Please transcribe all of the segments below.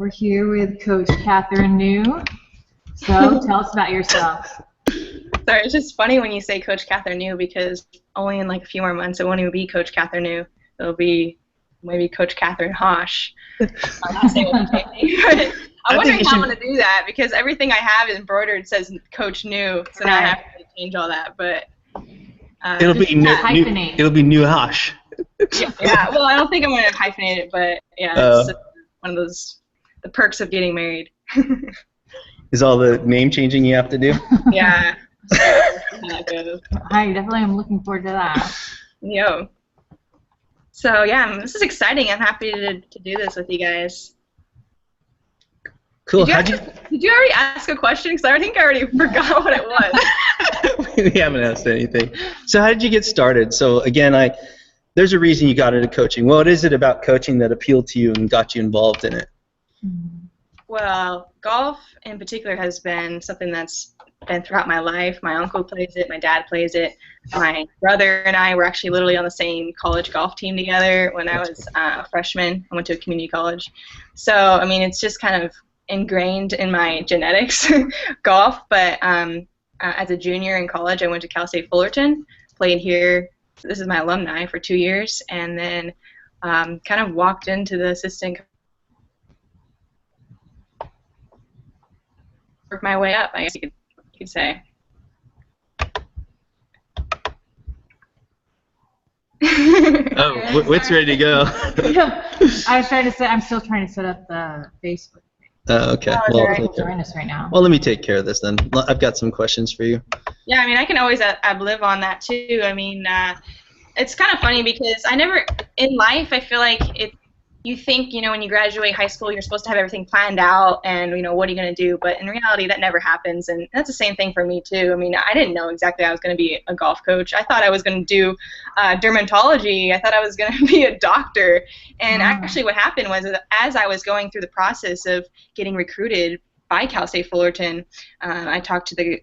We're here with Coach Kathryn New. So tell us about yourself. Sorry, it's just funny when you say Coach Kathryn New because only in like a few more months it won't even be Coach Kathryn New. It'll be maybe Coach Kathryn Hosh. I'm wondering how I'm going to do that because everything I have embroidered says Coach New, so now I have to change all that. But it'll be New Hosh. Yeah, well, I don't think I'm going to hyphenate it, but yeah, it's one of those the perks of getting married. Is all the name changing you have to do? Yeah. I definitely am looking forward to that. Yo. So yeah, this is exciting. I'm happy to do this with you guys. Cool. Did you already ask a question? Because I think I already forgot what it was. We haven't asked anything. So how did you get started? So again, there's a reason you got into coaching. What is it about coaching that appealed to you and got you involved in it? Well, golf in particular has been something that's been throughout my life. My uncle plays it. My dad plays it. My brother and I were actually literally on the same college golf team together when I was a freshman. I went to a community college. So, I mean, it's just kind of ingrained in my genetics, golf. But as a junior in college, I went to Cal State Fullerton, played here. This is my alumni for 2 years, and then kind of walked into the assistant work my way up, I guess you could say. Oh, Whit's ready to go. I was trying to say, I'm still trying to set up the Facebook. Okay. Well, join us right now. Well, let me take care of this then. I've got some questions for you. Yeah, I mean, I can always ad-lib on that too. I mean, it's kind of funny because in life, I feel like you think, when you graduate high school, you're supposed to have everything planned out and, what are you going to do? But in reality, that never happens. And that's the same thing for me, too. I mean, I didn't know exactly I was going to be a golf coach. I thought I was going to do dermatology. I thought I was going to be a doctor. And actually what happened was as I was going through the process of getting recruited by Cal State Fullerton, I talked to the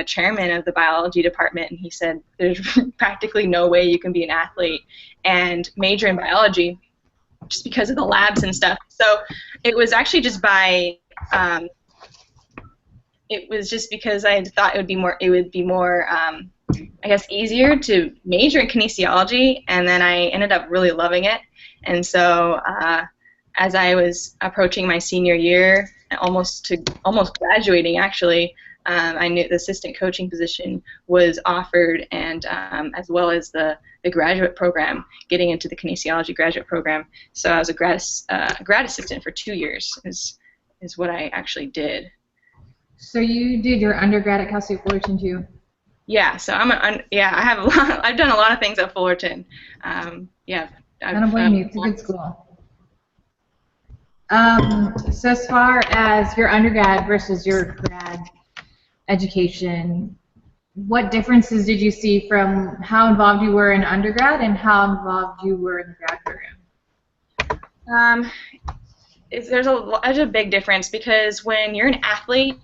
chairman of the biology department, and he said, there's practically no way you can be an athlete and major in biology, just because of the labs and stuff. So it was actually just because I thought it would be more I guess easier to major in kinesiology, and then I ended up really loving it. And so as I was approaching my senior year, almost graduating actually, I knew the assistant coaching position was offered, and as well as the graduate program, getting into the kinesiology graduate program. So I was a grad assistant for 2 years is what I actually did. So you did your undergrad at Cal State Fullerton too? Yeah. So I've done a lot of things at Fullerton. Yeah. I don't blame you. It's a good school. So as far as your undergrad versus your grad education, what differences did you see from how involved you were in undergrad and how involved you were in the grad program? There's a big difference because when you're an athlete,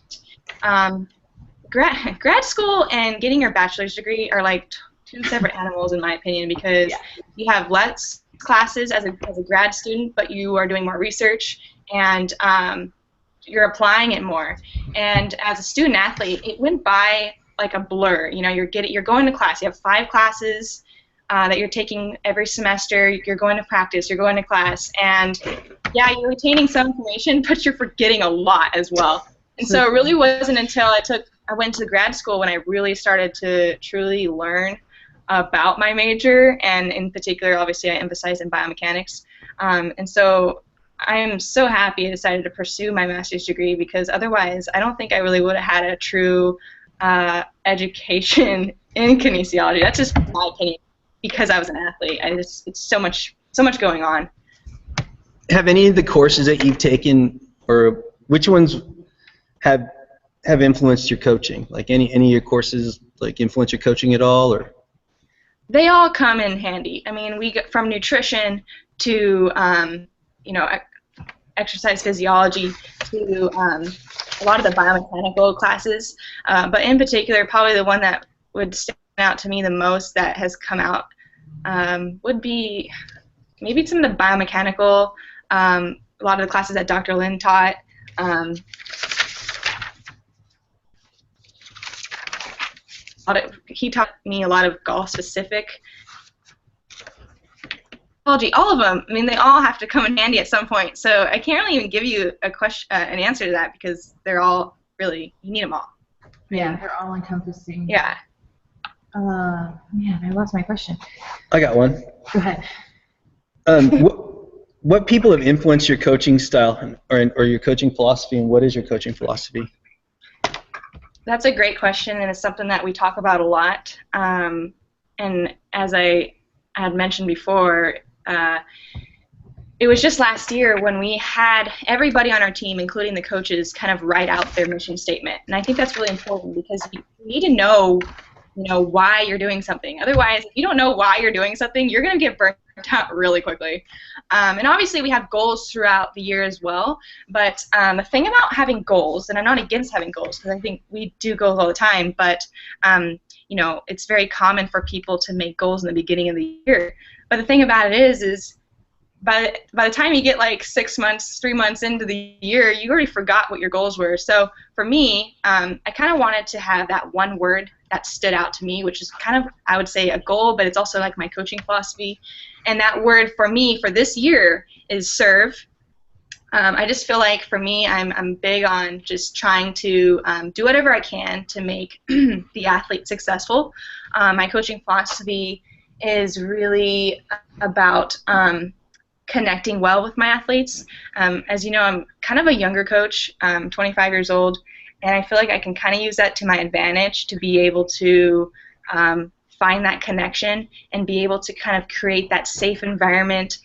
grad school and getting your bachelor's degree are like two separate animals in my opinion, because you have less classes as a grad student, but you are doing more research and you're applying it more. And as a student athlete, it went by like a blur. You're going to class. You have 5 classes that you're taking every semester. You're going to practice. You're going to class, and yeah, you're retaining some information, but you're forgetting a lot as well. And so it really wasn't until I went to grad school when I really started to truly learn about my major, and in particular, obviously, I emphasized in biomechanics. And so I am so happy I decided to pursue my master's degree, because otherwise I don't think I really would have had a true education in kinesiology. That's just my opinion, because I was an athlete. It's so much going on. Have any of the courses that you've taken, or which ones have influenced your coaching? Like any of your courses like influence your coaching at all, or? They all come in handy. I mean, we get from nutrition to exercise physiology to a lot of the biomechanical classes, but in particular, probably the one that would stand out to me the most that has come out would be maybe some of the biomechanical a lot of the classes that Dr. Lynn taught. He taught me a lot of golf-specific psychology. All of them. I mean, they all have to come in handy at some point. So I can't really even give you a question, an answer to that, because they're all really, you need them all. Yeah, they're all encompassing. Yeah. Man, I lost my question. I got one. Go ahead. What people have influenced your coaching style or your coaching philosophy, and what is your coaching philosophy? That's a great question, and it's something that we talk about a lot. And as I had mentioned before, it was just last year when we had everybody on our team, including the coaches, kind of write out their mission statement. And I think that's really important, because you need to know, why you're doing something. Otherwise, if you don't know why you're doing something, you're going to get burnt out really quickly. And obviously, we have goals throughout the year as well. But the thing about having goals, and I'm not against having goals, because I think we do goals all the time, but it's very common for people to make goals in the beginning of the year. But the thing about it is by the time you get like 6 months, 3 months into the year, you already forgot what your goals were. So for me, I kind of wanted to have that one word that stood out to me, which is kind of, I would say, a goal, but it's also like my coaching philosophy. And that word for me for this year is serve. I just feel like for me, I'm big on just trying to do whatever I can to make the athlete successful. My coaching philosophy is really about connecting well with my athletes. As you know, I'm kind of a younger coach. I'm 25 years old, and I feel like I can kind of use that to my advantage to be able to find that connection and be able to kind of create that safe environment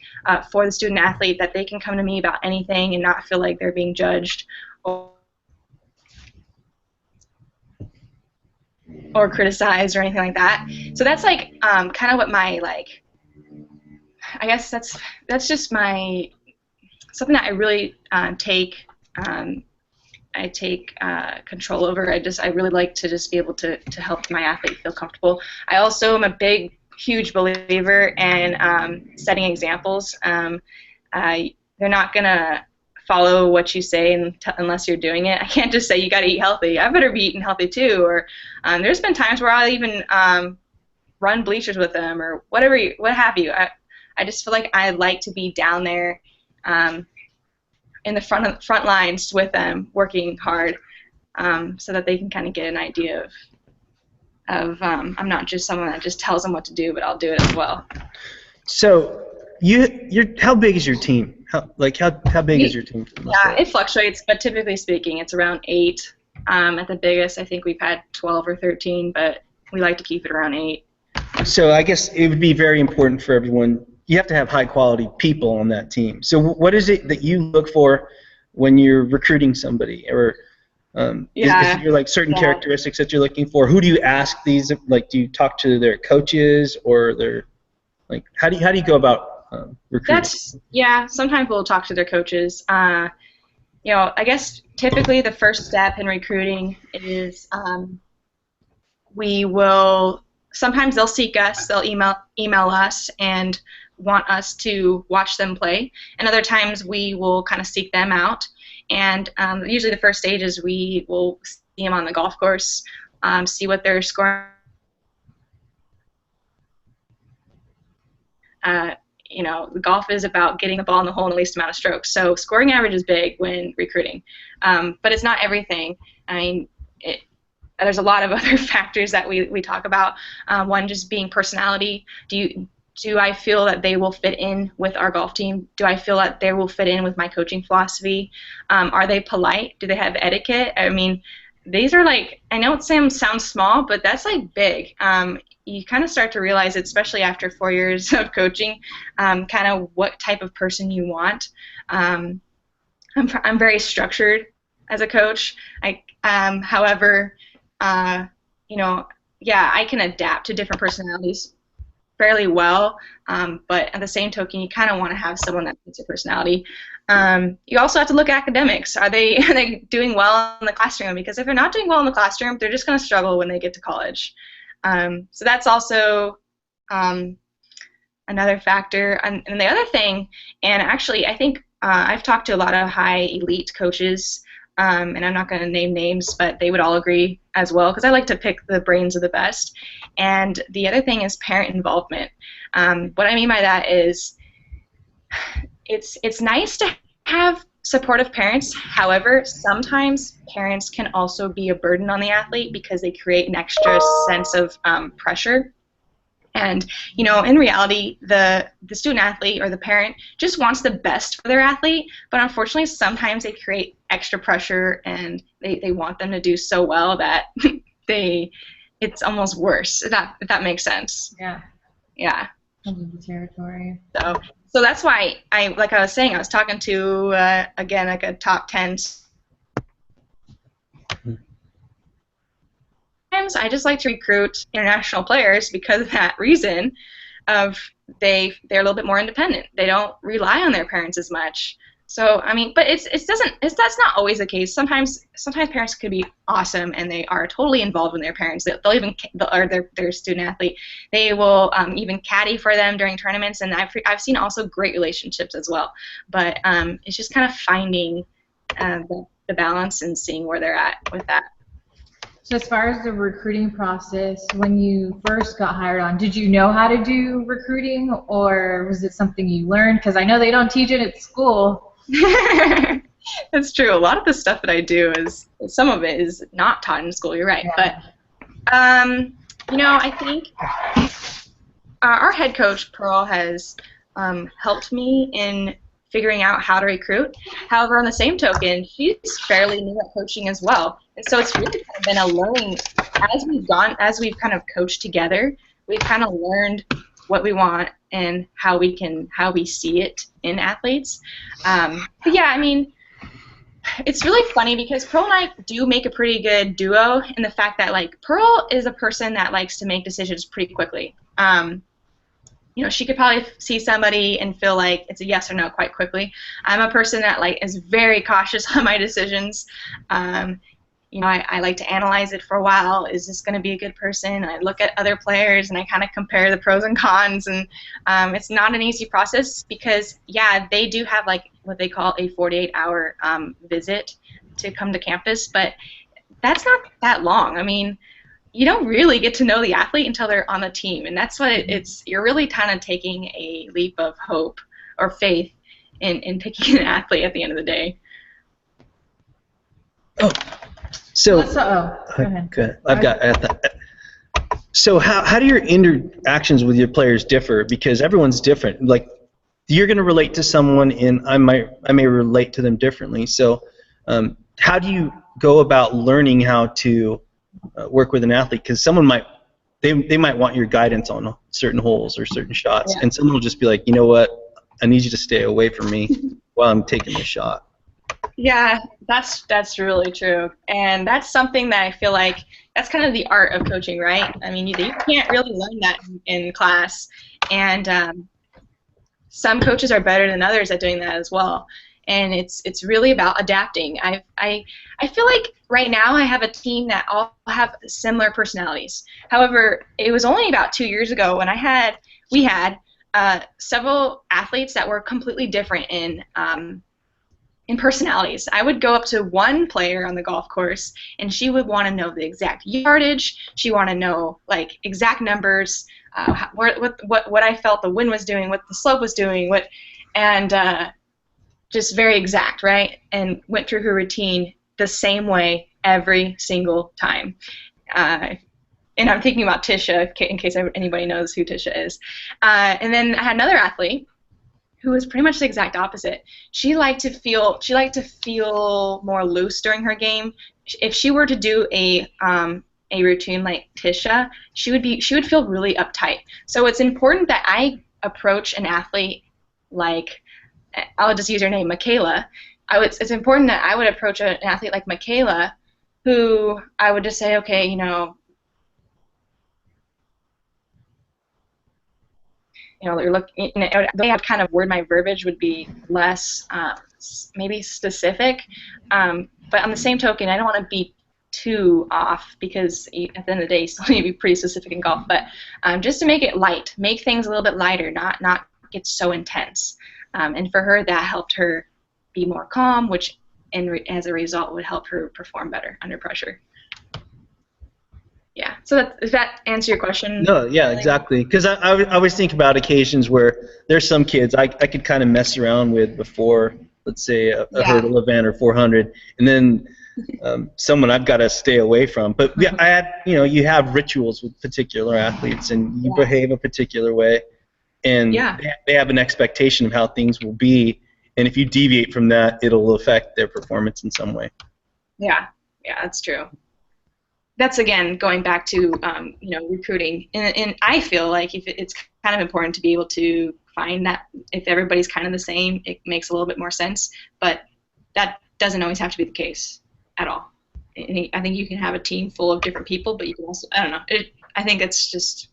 for the student athlete, that they can come to me about anything and not feel like they're being judged or criticized or anything like that. So that's like kind of what my I guess that's just my something that I really take control over. I really like to just be able to help my athlete feel comfortable. I also am a huge believer in setting examples. They're not gonna follow what you say unless you're doing it. I can't just say you got to eat healthy. I better be eating healthy too. Or there's been times where I'll even run bleachers with them or what have you. I just feel like I like to be down there in the front lines with them, working hard, so that they can kind of get an idea of I'm not just someone that just tells them what to do, but I'll do it as well. So how big is your team? How big is your team? Yeah, it fluctuates, but typically speaking, it's around 8. At the biggest, I think we've had 12 or 13, but we like to keep it around 8. So I guess it would be very important for everyone. You have to have high-quality people on that team. So what is it that you look for when you're recruiting somebody? Or is there like certain characteristics that you're looking for? Who do you ask these? Like, do you talk to their coaches or their how do you go about recruiting? Sometimes we'll talk to their coaches. I guess typically the first step in recruiting is sometimes they'll seek us, they'll email us and want us to watch them play, and other times we will kind of seek them out. And usually the first stage is we will see them on the golf course, see what they're scoring. The golf is about getting the ball in the hole in the least amount of strokes. So scoring average is big when recruiting, but it's not everything. I mean, there's a lot of other factors that we talk about. One just being personality. Do I feel that they will fit in with our golf team? Do I feel that they will fit in with my coaching philosophy? Are they polite? Do they have etiquette? I mean, these are I know it sounds small, but that's big. You kind of start to realize, especially after 4 years of coaching, kind of what type of person you want. I'm very structured as a coach. However, I can adapt to different personalities fairly well, but at the same token, you kind of want to have someone that fits your personality. You also have to look at academics. Are they doing well in the classroom? Because if they're not doing well in the classroom, they're just going to struggle when they get to college. So that's also another factor. And the other thing, and actually I think I've talked to a lot of high elite coaches, and I'm not going to name names, but they would all agree as well, because I like to pick the brains of the best. And the other thing is parent involvement. What I mean by that is it's nice to have supportive parents. However, sometimes parents can also be a burden on the athlete because they create an extra sense of pressure. And, you know, in reality, the student athlete or the parent just wants the best for their athlete, but unfortunately sometimes they create extra pressure and they want them to do so well that it's almost worse, if that makes sense. Yeah. Yeah. The territory. So that's why like I was saying, I was talking to again, like a top 10. Sometimes I just like to recruit international players because of that reason. They're a little bit more independent. They don't rely on their parents as much. So I mean, but that's not always the case. Sometimes parents could be awesome and they are totally involved with their parents. They'll even or their student athlete. They will even caddy for them during tournaments, and I've seen also great relationships as well. But it's just kind of finding the balance and seeing where they're at with that. So as far as the recruiting process, when you first got hired on, did you know how to do recruiting, or was it something you learned? Because I know they don't teach it at school. That's true. A lot of the stuff that I do some of it is not taught in school. You're right. Yeah. But you know, I think our head coach Pearl has helped me in figuring out how to recruit. However, on the same token, she's fairly new at coaching as well, and so it's really kind of been a learning as we've kind of coached together. We've kind of learned what we want and how we see it in athletes. But yeah, I mean, it's really funny because Pearl and I do make a pretty good duo in the fact that, like, Pearl is a person that likes to make decisions pretty quickly. You know, she could probably see somebody and feel like it's a yes or no quite quickly. I'm a person that, like, is very cautious on my decisions. You know, I like to analyze it for a while. Is this going to be a good person? I look at other players and I kind of compare the pros and cons. And it's not an easy process because, yeah, they do have, like, what they call a 48-hour visit to come to campus, but that's not that long. I mean, you don't really get to know the athlete until they're on the team, and that's what you're really kind of taking a leap of hope or faith in picking an athlete at the end of the day. Oh, so go ahead. Okay. So how do your interactions with your players differ? Because everyone's different. Like, you're going to relate to someone, and I may relate to them differently. So how do you go about learning how to work with an athlete? Because someone might want your guidance on certain holes or certain shots, and someone will just be like, you know what, I need you to stay away from me while I'm taking the shot. Yeah, that's really true, and that's something that I feel like that's kind of the art of coaching, right? I mean, you can't really learn that in class, and some coaches are better than others at doing that as well. And it's really about adapting. I feel like right now I have a team that all have similar personalities. However, it was only about 2 years ago when we had several athletes that were completely different in personalities. I would go up to one player on the golf course, and she would want to know the exact yardage. She wanted to know, like, exact numbers, what I felt the wind was doing, what the slope was doing, just very exact, right? And went through her routine the same way every single time. And I'm thinking about Tisha, in case anybody knows who Tisha is. And then I had another athlete who was pretty much the exact opposite. She liked to feel more loose during her game. If she were to do a routine like Tisha, she would feel really uptight. So it's important that I approach an athlete like, I'll just use her name, Michaela. It's important that I would approach an athlete like Michaela, who I would just say, okay, you know, they're looking. The way I would kind of word my verbiage would be less, maybe specific. But on the same token, I don't want to be too off because at the end of the day, you still need to be pretty specific in golf. But just to make it light, make things a little bit lighter, not get so intense. And for her, that helped her be more calm, which as a result would help her perform better under pressure. Yeah. So does that answer your question? No, yeah, exactly. Because I always think about occasions where there's some kids I could kind of mess around with before, let's say, a hurdle event or 400, and then someone I've got to stay away from. But you have rituals with particular athletes, and you behave a particular way, and they have an expectation of how things will be, and if you deviate from that, it'll affect their performance in some way. Yeah, that's true. That's, again, going back to recruiting, and I feel like it's kind of important to be able to find that if everybody's kind of the same, it makes a little bit more sense, but that doesn't always have to be the case at all. I think you can have a team full of different people, but you can also, I don't know, I think it's just,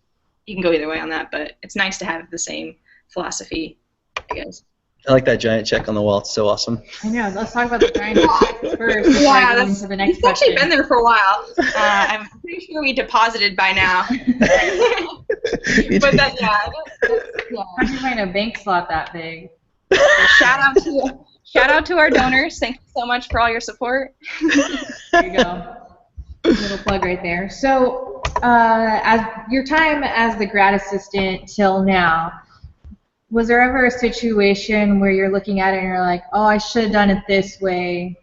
you can go either way on that, but it's nice to have the same philosophy, I guess. I like that giant check on the wall. It's so awesome. I know. Let's talk about the giant check first before I go into the next question. It's actually been there for a while. I'm pretty sure we deposited by now. But that, How do you find a bank slot that big? Shout out to our donors. Thank you so much for all your support. There you go. A little plug right there. So, as your time as the grad assistant till now, was there ever a situation where you're looking at it and you're like, oh, I should have done it this way.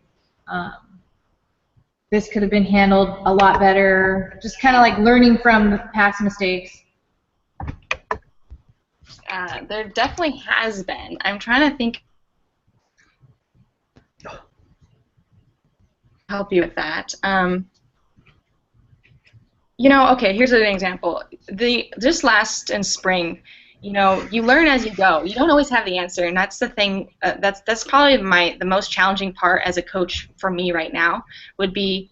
This could have been handled a lot better. Just kind of like learning from past mistakes. There definitely has been. I'm trying to think. Help you with that. Okay, here's an example. Just last in spring, you learn as you go. You don't always have the answer, and that's the thing. That's probably the most challenging part as a coach for me right now. Would be,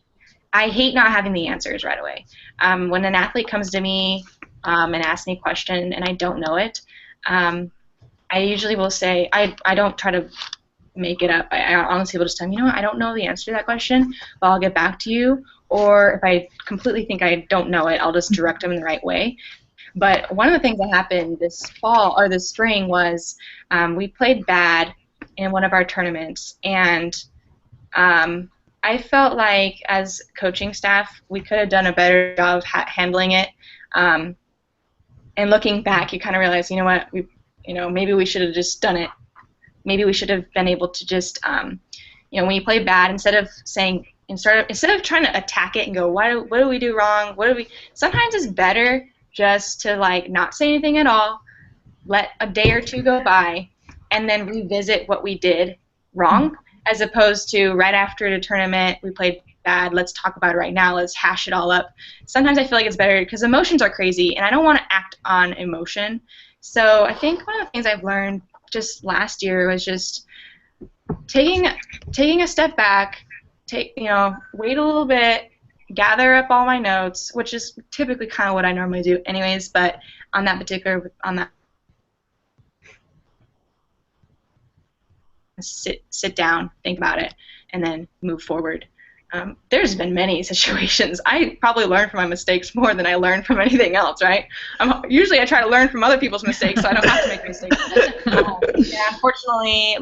I hate not having the answers right away. When an athlete comes to me and asks me a question and I don't know it, I usually will say, I don't try to make it up. I honestly will just tell them, I don't know the answer to that question, but I'll get back to you. Or if I completely think I don't know it, I'll just direct them in the right way. But one of the things that happened this spring was we played bad in one of our tournaments, and I felt like as coaching staff we could have done a better job of handling it. And looking back, you kind of realize, maybe we should have just done it. Maybe we should have been able to just, when you play bad, instead of trying to attack it and go, what do we do wrong? Sometimes it's better just to not say anything at all, let a day or two go by, and then revisit what we did wrong, as opposed to right after the tournament, we played bad, let's talk about it right now, let's hash it all up. Sometimes I feel like it's better because emotions are crazy, and I don't want to act on emotion. So I think one of the things I've learned just last year was just taking a step back, wait a little bit, gather up all my notes, which is typically kind of what I normally do anyways, but sit down, think about it, and then move forward. There's been many situations. I probably learn from my mistakes more than I learn from anything else, right? Usually I try to learn from other people's mistakes so I don't have to make mistakes. Unfortunately,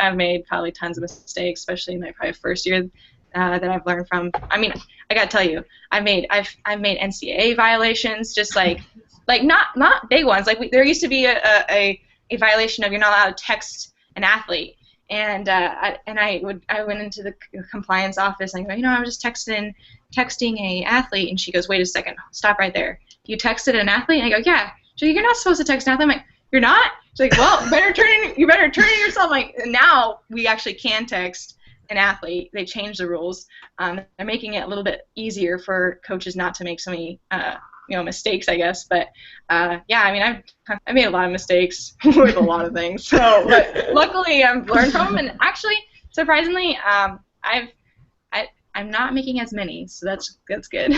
I've made probably tons of mistakes, especially in my probably first year that I've learned from. I mean, I gotta tell you, I've made NCAA violations, just not big ones. There used to be a violation of you're not allowed to text an athlete. And I went into the compliance office and I go, I was just texting a athlete, and she goes, wait a second, stop right there. You texted an athlete? And I go, yeah. She's like, you're not supposed to text an athlete. I'm like, you're not? She's like, well, you better turn in yourself. I'm like, now we actually can text an athlete. They changed the rules. They're making it a little bit easier for coaches not to make so many mistakes, I guess. But I made a lot of mistakes with a lot of things. So, but luckily I've learned from them, and actually, surprisingly, I'm not making as many, so that's good.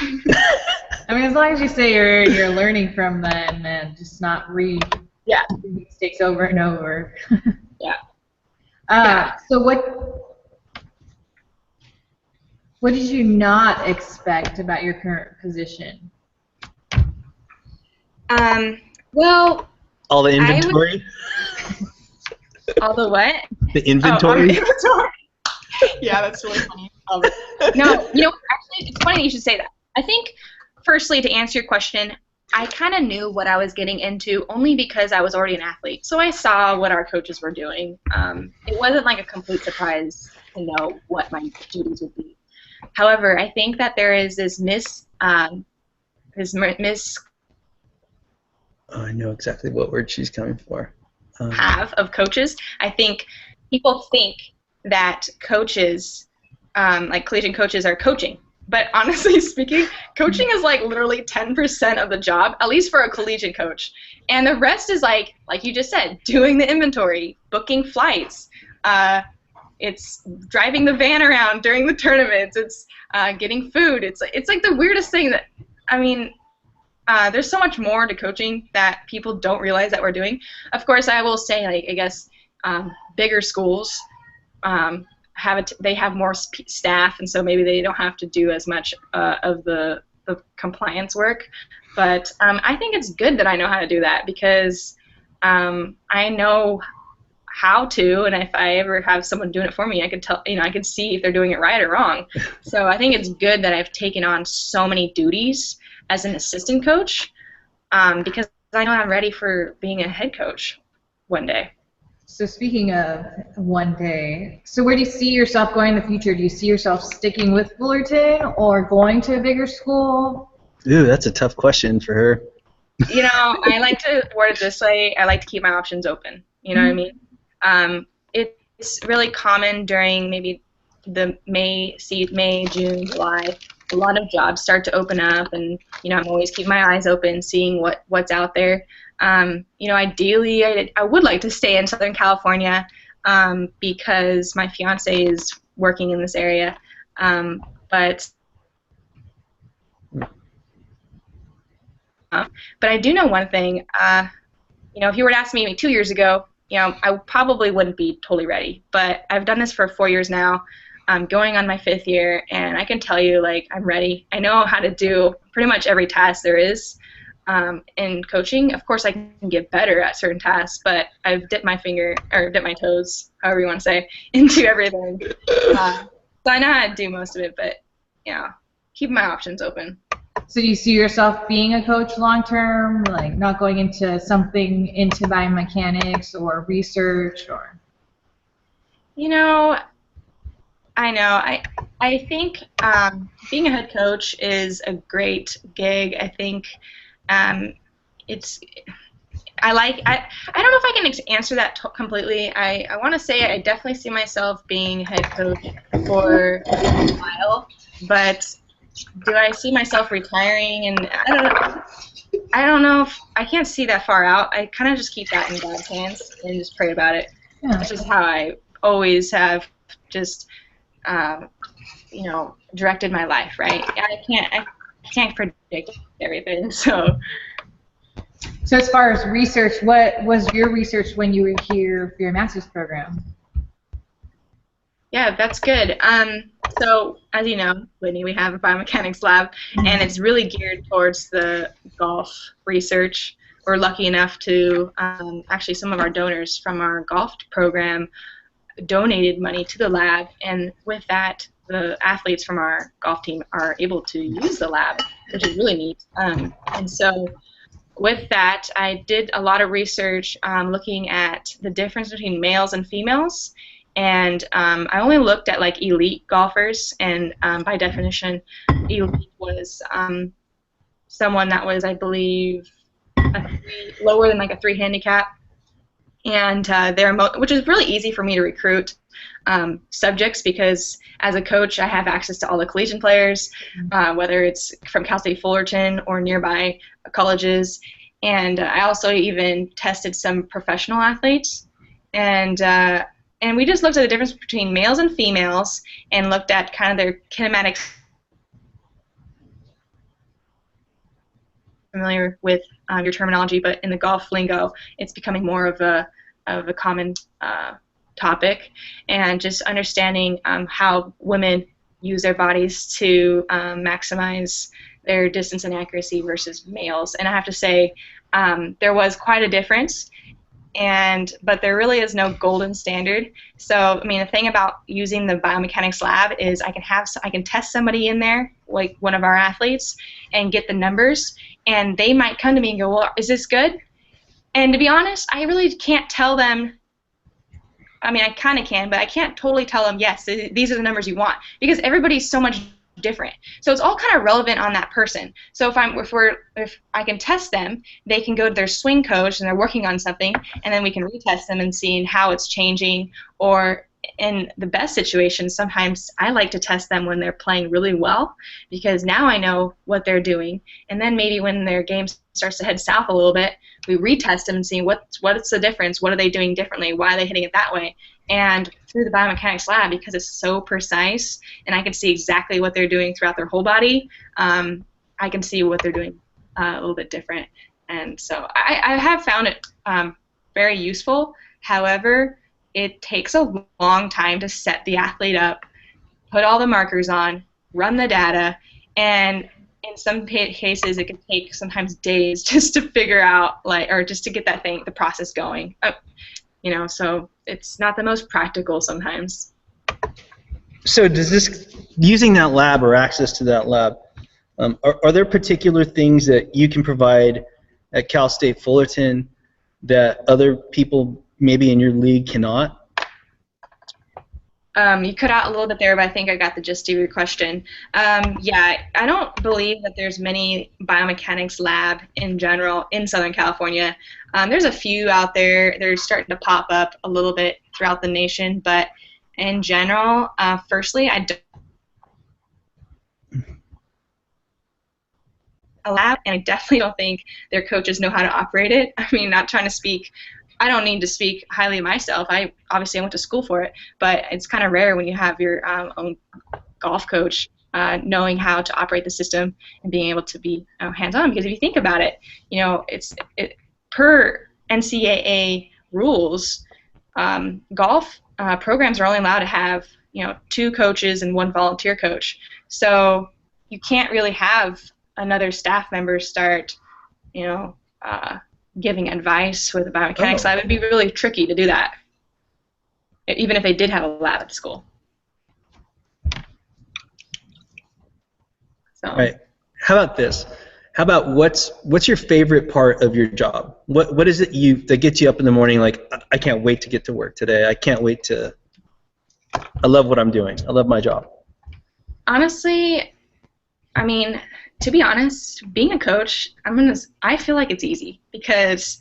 I mean, as long as you say you're learning from them and just not repeat mistakes over and over. So what did you not expect about your current position? Well, all the inventory. All the what? The inventory? The inventory. Yeah, that's really funny. No, actually, it's funny that you should say that. I think, firstly, to answer your question, I kind of knew what I was getting into only because I was already an athlete. So I saw what our coaches were doing. It wasn't like a complete surprise to know what my duties would be. However, I think that there is this I know exactly what word she's coming for. Of coaches. I think people think that coaches, like collegiate coaches, are coaching. But honestly speaking, coaching is like literally 10% of the job, at least for a collegiate coach. And the rest is like you just said, doing the inventory, booking flights. It's driving the van around during the tournaments. It's getting food. It's like the weirdest thing that, I mean, there's so much more to coaching that people don't realize that we're doing. Of course, I will say, like, I guess bigger schools they have more staff, and so maybe they don't have to do as much of the compliance work. But I think it's good that I know how to do that because I know how to, and if I ever have someone doing it for me, I could tell, I could see if they're doing it right or wrong. So I think it's good that I've taken on so many duties as an assistant coach because I know I'm ready for being a head coach one day. So speaking of one day, so where do you see yourself going in the future? Do you see yourself sticking with Fullerton or going to a bigger school? Ooh, that's a tough question for her. I like to word it this way. I like to keep my options open. You know what I mean? It's really common during maybe the May, June, July. A lot of jobs start to open up, and I'm always keeping my eyes open, seeing what's out there. Ideally, I would like to stay in Southern California because my fiance is working in this area. But I do know one thing. If you were to ask me 2 years ago, I probably wouldn't be totally ready. But I've done this for 4 years now. I'm going on my 5th year, and I can tell you, I'm ready. I know how to do pretty much every task there is in coaching. Of course, I can get better at certain tasks, but I've dipped my toes, however you want to say, into everything. So I know how to do most of it, but, keep my options open. So do you see yourself being a coach long term, like not going into something into biomechanics or research or? I know. I think being a head coach is a great gig. I think I don't know if I can answer that completely. I want to say I definitely see myself being head coach for a while, but do I see myself retiring? And I don't know if I can't see that far out. I kind of just keep that in God's hands and just pray about it. Yeah. Which is how I always have just directed my life, right? I can't predict everything. So as far as research, what was your research when you were here for your master's program? Yeah, that's good. So as you know, Whitney, we have a biomechanics lab, and it's really geared towards the golf research. We're lucky enough to actually some of our donors from our golf program donated money to the lab, and with that, the athletes from our golf team are able to use the lab, which is really neat. And so with that, I did a lot of research looking at the difference between males and females, and I only looked at elite golfers, and by definition, elite was someone that was, I believe, lower than a 3 handicap. And which is really easy for me to recruit subjects because as a coach I have access to all the collegiate players, whether it's from Cal State Fullerton or nearby colleges, and I also even tested some professional athletes, and we just looked at the difference between males and females and looked at kind of their kinematics. Familiar with your terminology, but in the golf lingo, it's becoming more of a common topic, and just understanding how women use their bodies to maximize their distance and accuracy versus males. And I have to say, there was quite a difference. but there really is no golden standard. So, I mean, the thing about using the biomechanics lab is I can test somebody in there, like one of our athletes, and get the numbers, and they might come to me and go, well, is this good? And to be honest, I really can't tell them. I mean, I kind of can, but I can't totally tell them, yes, these are the numbers you want, because everybody's so much different. So it's all kind of relevant on that person. So if I can test them, they can go to their swing coach and they're working on something, and then we can retest them and see how it's changing. Or in the best situation, sometimes I like to test them when they're playing really well, because now I know what they're doing. And then maybe when their game starts to head south a little bit, we retest them and see what's the difference, what are they doing differently, why are they hitting it that way. And through the biomechanics lab, because it's so precise and I can see exactly what they're doing throughout their whole body, I can see what they're doing a little bit different. And so I have found it very useful. However, it takes a long time to set the athlete up, put all the markers on, run the data, and in some cases it can take sometimes days just to figure out, or just to get the process going. So it's not the most practical sometimes. So using that lab or access to that lab, are there particular things that you can provide at Cal State Fullerton that other people maybe in your league cannot? You cut out a little bit there, but I think I got the gist of your question. Yeah, I don't believe that there's many biomechanics lab in general in Southern California. There's a few out there. They're starting to pop up a little bit throughout the nation, but in general, firstly, I don't a lab, and I definitely don't think their coaches know how to operate it. I mean, not trying to speak. I don't need to speak highly of myself. I went to school for it, but it's kind of rare when you have your own golf coach knowing how to operate the system and being able to be hands-on. Because if you think about it, it's per NCAA rules, golf programs are only allowed to have 2 coaches and 1 volunteer coach. So you can't really have another staff member start, giving advice with the biomechanics lab. It would be really tricky to do that, even if they did have a lab at the school. So. All right. How about this? How about what's your favorite part of your job? What is it that gets you up in the morning like, I can't wait to get to work today. I love what I'm doing. I love my job. Honestly, I mean, to be honest, being a coach, I feel like it's easy, because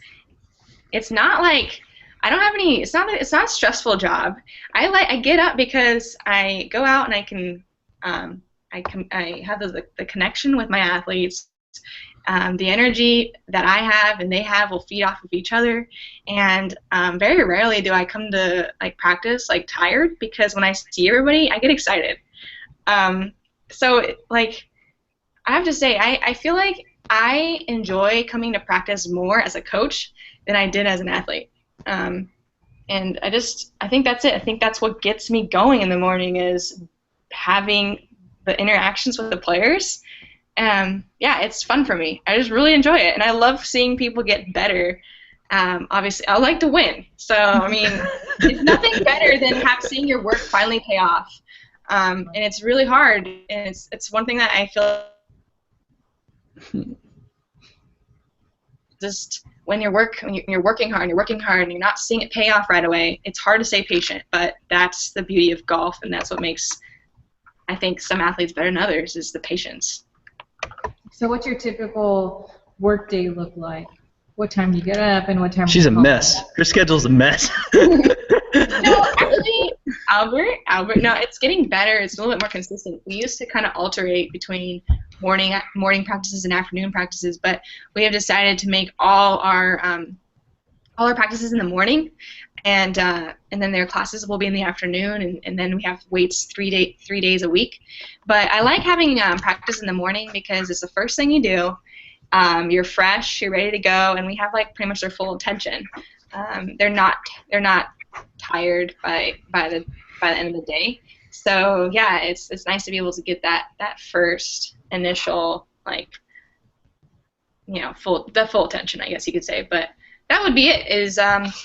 it's not like I don't have any. It's not a stressful job. I get up because I go out and I have the connection with my athletes. The energy that I have and they have will feed off of each other, and very rarely do I come to practice tired, because when I see everybody, I get excited. I have to say, I feel like I enjoy coming to practice more as a coach than I did as an athlete. And I think that's it. I think that's what gets me going in the morning, is having the interactions with the players. Yeah, it's fun for me. I just really enjoy it, and I love seeing people get better. Obviously, I like to win. So, I mean, it's nothing better than seeing your work finally pay off. And it's really hard, and it's one thing that I feel just when you're working hard and you're not seeing it pay off right away, it's hard to stay patient. But that's the beauty of golf, and that's what makes, I think, some athletes better than others, is the patience. So what's your typical work day look like? What time do you get up and what time? She's a mess. Her schedule's a mess. No, actually, Albert, no, it's getting better. It's a little bit more consistent. We used to kind of alternate between morning practices and afternoon practices, but we have decided to make all our practices in the morning, and then their classes will be in the afternoon, and then we have weights 3 days a week. But I like having practice in the morning, because it's the first thing you do. You're fresh, you're ready to go, and we have pretty much their full attention. They're not tired by the end of the day. So yeah, it's nice to be able to get that first initial full attention, I guess you could say. But that would be it. Is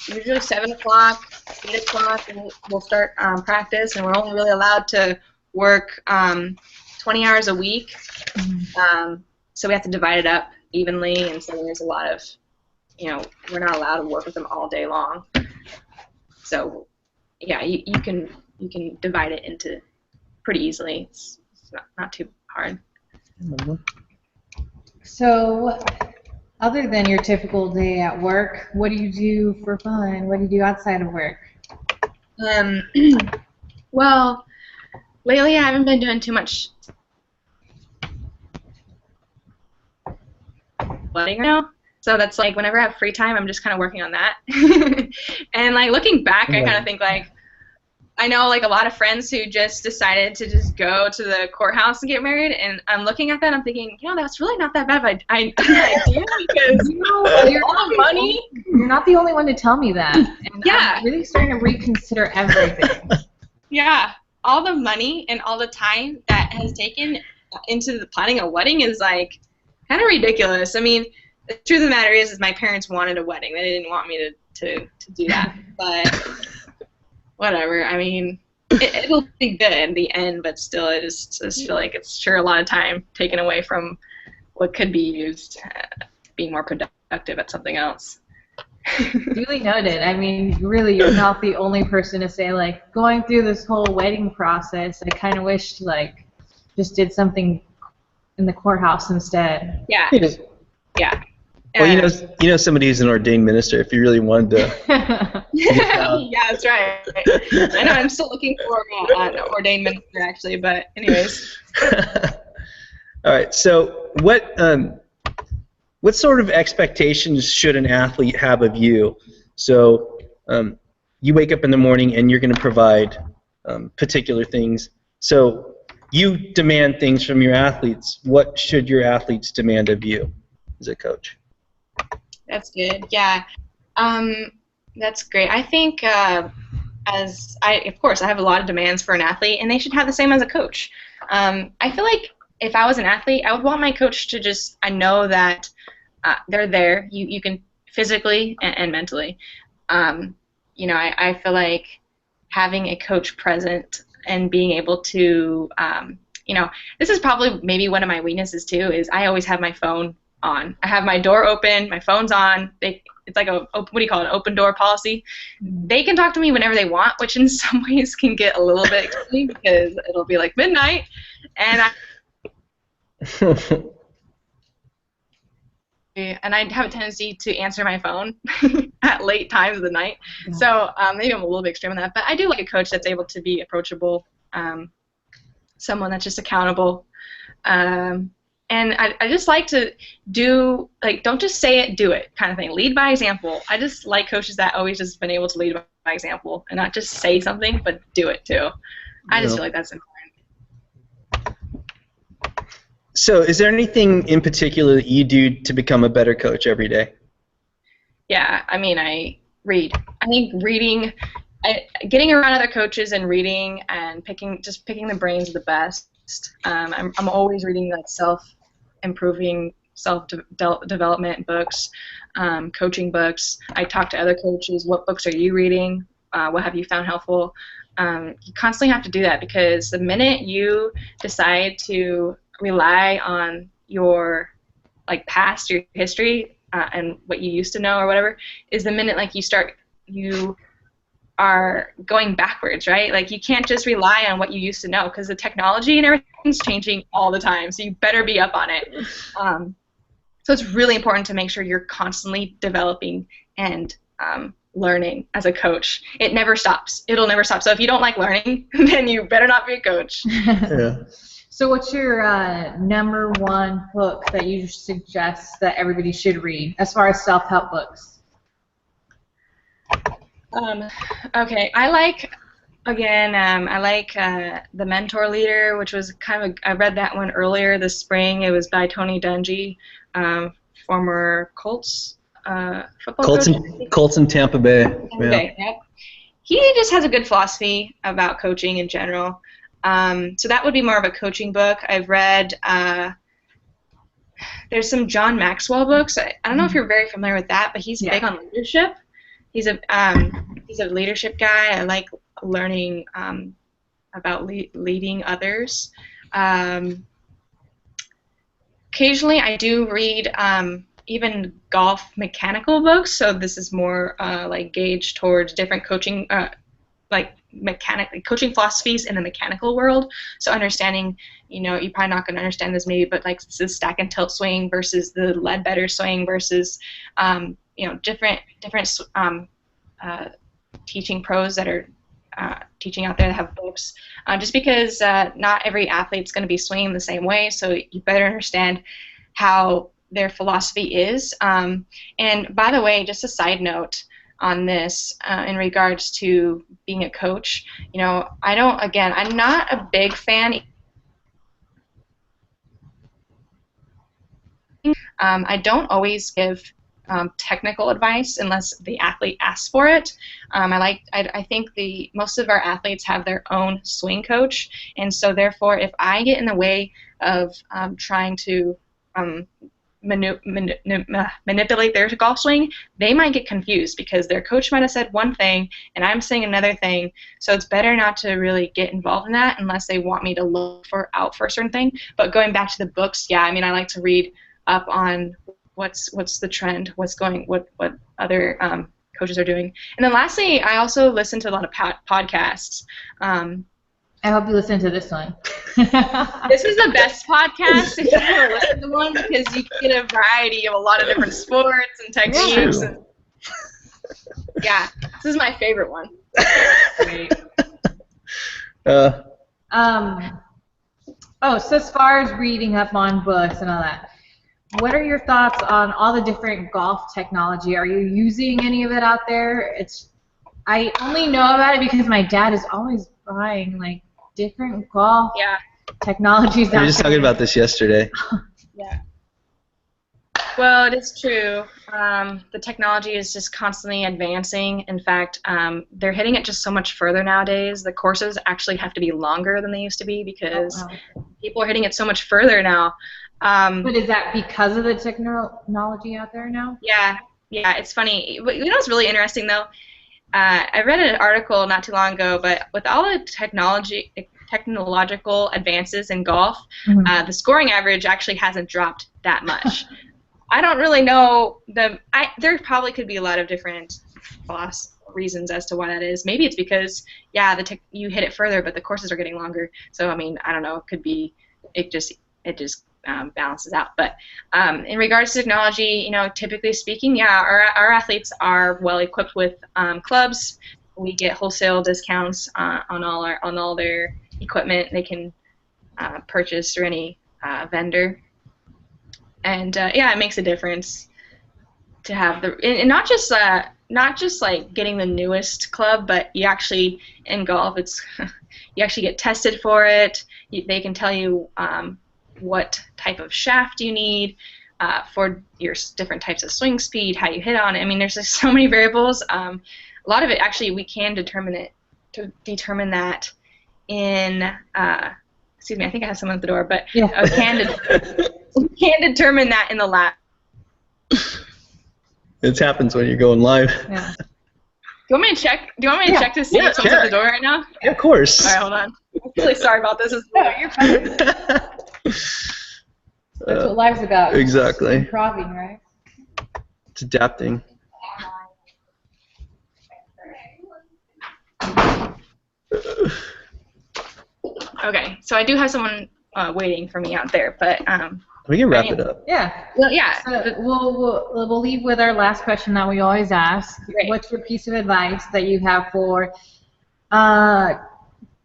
usually 7 o'clock, 8 o'clock, and we'll start practice, and we're only really allowed to work 20 hours a week. So we have to divide it up evenly, and so there's a lot of, we're not allowed to work with them all day long. So yeah, you can divide it into pretty easily. It's not too hard. So, other than your typical day at work, what do you do for fun? What do you do outside of work? Well, lately I haven't been doing too much wedding now. So that's like whenever I have free time, I'm just kind of working on that. And like looking back, I kind of think like, I know like a lot of friends who just decided to just go to the courthouse and get married, and I'm looking at that and I'm thinking, that's really not that bad of an idea because you're all the money. You're not the only one to tell me that. And I'm really starting to reconsider everything. Yeah, all the money and all the time that has taken into the planning a wedding is like kind of ridiculous. I mean, the truth of the matter is my parents wanted a wedding. They didn't want me to do that, but whatever. I mean, it'll be good in the end, but still, I just feel like it's sure a lot of time taken away from what could be used being more productive at something else. Duly noted. I mean, really, you're not the only person to say, like, going through this whole wedding process, I kind of wished, like, just did something in the courthouse instead. Yeah. Yeah. Well, you know somebody who's an ordained minister. If you really wanted to. Yeah, that's right. I know. I'm still looking for an ordained minister, actually. But anyways. All right. So what sort of expectations should an athlete have of you? So you wake up in the morning and you're going to provide particular things. So you demand things from your athletes. What should your athletes demand of you as a coach? That's good. Yeah, that's great. I think of course, I have a lot of demands for an athlete, and they should have the same as a coach. I feel like if I was an athlete, I would want my coach to just, I know that they're there. You can physically and mentally. I feel like having a coach present and being able to, this is probably maybe one of my weaknesses too, is I always have my phone on. I have my door open, my phone's on. It's like an open door policy. They can talk to me whenever they want, which in some ways can get a little bit extreme because it'll be like midnight, and I have a tendency to answer my phone at late times of the night. So maybe I'm a little bit extreme on that, but I do like a coach that's able to be approachable, someone that's just accountable. And I just like to do, like, don't just say it, do it kind of thing. Lead by example. I just like coaches that always just been able to lead by example and not just say something, but do it too. I just feel like that's important. So is there anything in particular that you do to become a better coach every day? Yeah, I mean, I read. I think reading, getting around other coaches and reading and picking the brains of the best. I'm always reading like self-improving, self-development books, coaching books. I talk to other coaches. What books are you reading? What have you found helpful? You constantly have to do that because the minute you decide to rely on your past, your history, and what you used to know or whatever, is the minute you are going backwards, right? Like you can't just rely on what you used to know because the technology and everything's changing all the time, so you better be up on it. So it's really important to make sure you're constantly developing and learning as a coach. It never stops. It'll never stop. So if you don't like learning, then you better not be a coach. Yeah. So what's your #1 book that you suggest that everybody should read as far as self-help books? Okay, I like The Mentor Leader, which was I read that one earlier this spring. It was by Tony Dungy, former Colts football coach. Colts in Tampa Bay. Okay, yeah. Yep. He just has a good philosophy about coaching in general. So that would be more of a coaching book. I've read There's some John Maxwell books. I don't know if you're very familiar with that, but he's big on leadership. He's a leadership guy. I like learning about leading others. Occasionally, I do read even golf mechanical books. So this is more like gauged towards different coaching, coaching philosophies in the mechanical world. So understanding, you're probably not going to understand this maybe, but like this stack and tilt swing versus the Ledbetter swing versus different teaching pros that are teaching out there that have books. Just because not every athlete's going to be swinging the same way, so you better understand how their philosophy is. And by the way, just a side note on this in regards to being a coach, I'm not a big fan. I don't always give technical advice unless the athlete asks for it. I think most of our athletes have their own swing coach, and so therefore, if I get in the way of trying to manipulate their golf swing, they might get confused because their coach might have said one thing and I'm saying another thing. So it's better not to really get involved in that unless they want me to look out for a certain thing. But going back to the books, I like to read up on what's the trend, what other coaches are doing. And then lastly, I also listen to a lot of podcasts. I hope you listen to this one. This is the best podcast if you want to listen to one because you get a variety of a lot of different sports and techniques. And, this is my favorite one. Great. So as far as reading up on books and all that, what are your thoughts on all the different golf technology? Are you using any of it out there? I only know about it because my dad is always buying like different golf technologies. We were just talking about this yesterday. Well, it is true. The technology is just constantly advancing. In fact, they're hitting it just so much further nowadays. The courses actually have to be longer than they used to be because people are hitting it so much further now. But is that because of the technology out there now? Yeah, it's funny. You know what's really interesting, though? I read an article not too long ago, but with all the technological advances in golf, the scoring average actually hasn't dropped that much. I don't really know. There probably could be a lot of different reasons as to why that is. Maybe it's because, you hit it further, but the courses are getting longer. So, I don't know. It could be it just balances out. But in regards to technology, typically speaking, our athletes are well equipped with clubs. We get wholesale discounts on all their equipment they can purchase through any vendor. And it makes a difference to have and not just like getting the newest club, but you actually in golf you actually get tested for it. They can tell you what type of shaft you need for your different types of swing speed, how you hit on it. There's just so many variables. A lot of it actually we can determine that in excuse me, I think I have someone at the door, but we can determine that in the lab. It happens when you're going live. Yeah. Do you want me to check? Do you want me to check to see if someone's at the door right now? Yeah, of course. All right, hold on. I'm really sorry about this. You're fine. That's what life's about. Exactly. Improving, right? It's adapting. Okay, so I do have someone waiting for me out there, but we can wrap it up. Yeah. Well, yeah. So we'll leave with our last question that we always ask. Great. What's your piece of advice that you have for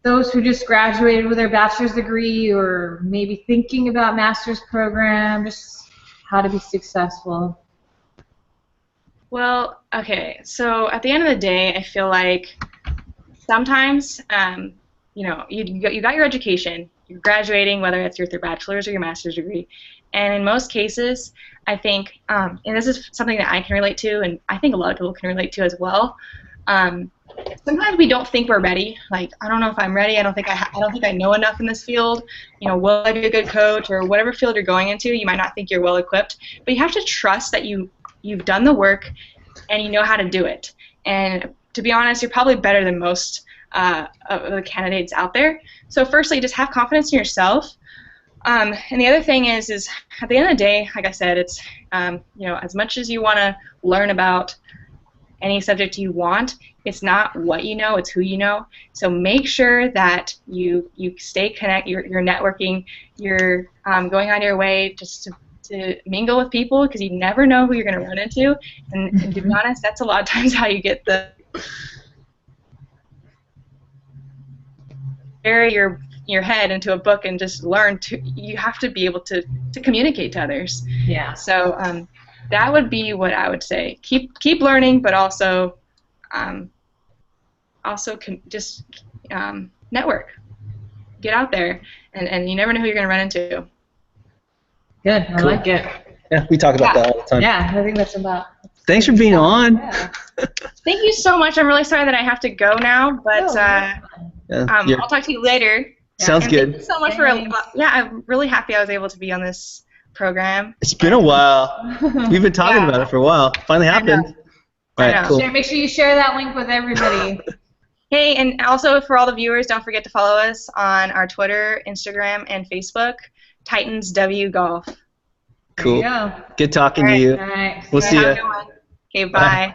those who just graduated with their bachelor's degree or maybe thinking about master's program, just how to be successful? Well, okay, so at the end of the day, I feel like sometimes, you got your education, you're graduating, whether it's your bachelor's or your master's degree, and in most cases, I think, and this is something that I can relate to, and I think a lot of people can relate to as well, Sometimes we don't think we're ready. Like, I don't know if I'm ready. I don't think I know enough in this field. You know, will I be a good coach, or whatever field you're going into? You might not think you're well equipped, but you have to trust that you've done the work and you know how to do it. And to be honest, you're probably better than most of the candidates out there. So firstly, just have confidence in yourself. And the other thing is at the end of the day, like I said, it's you know, as much as you want to learn about any subject you want, it's not what you know, it's who you know. So make sure that you stay connected, you're networking, you're going on your way just to mingle with people, because you never know who you're going to run into. And to be honest, that's a lot of times how you get the bury your head into a book and just learn to. You have to be able to communicate to others. Yeah. So that would be what I would say. Keep learning, but also just network. Get out there, and you never know who you're going to run into. Good. I like it. Yeah, we talk about that all the time. Yeah, I think that's about. Thanks for being on. Yeah. Thank you so much. I'm really sorry that I have to go now, but I'll talk to you later. Sounds good. Thank you so much for. Yeah, I'm really happy I was able to be on this program. It's been a while. We've been talking about it for a while. Finally happened. All right, cool. Make sure you share that link with everybody. Hey, and also for all the viewers, don't forget to follow us on our Twitter, Instagram, and Facebook, Titans W Golf. Cool. There you go. Good talking to you. All right. We'll see you. Okay, bye.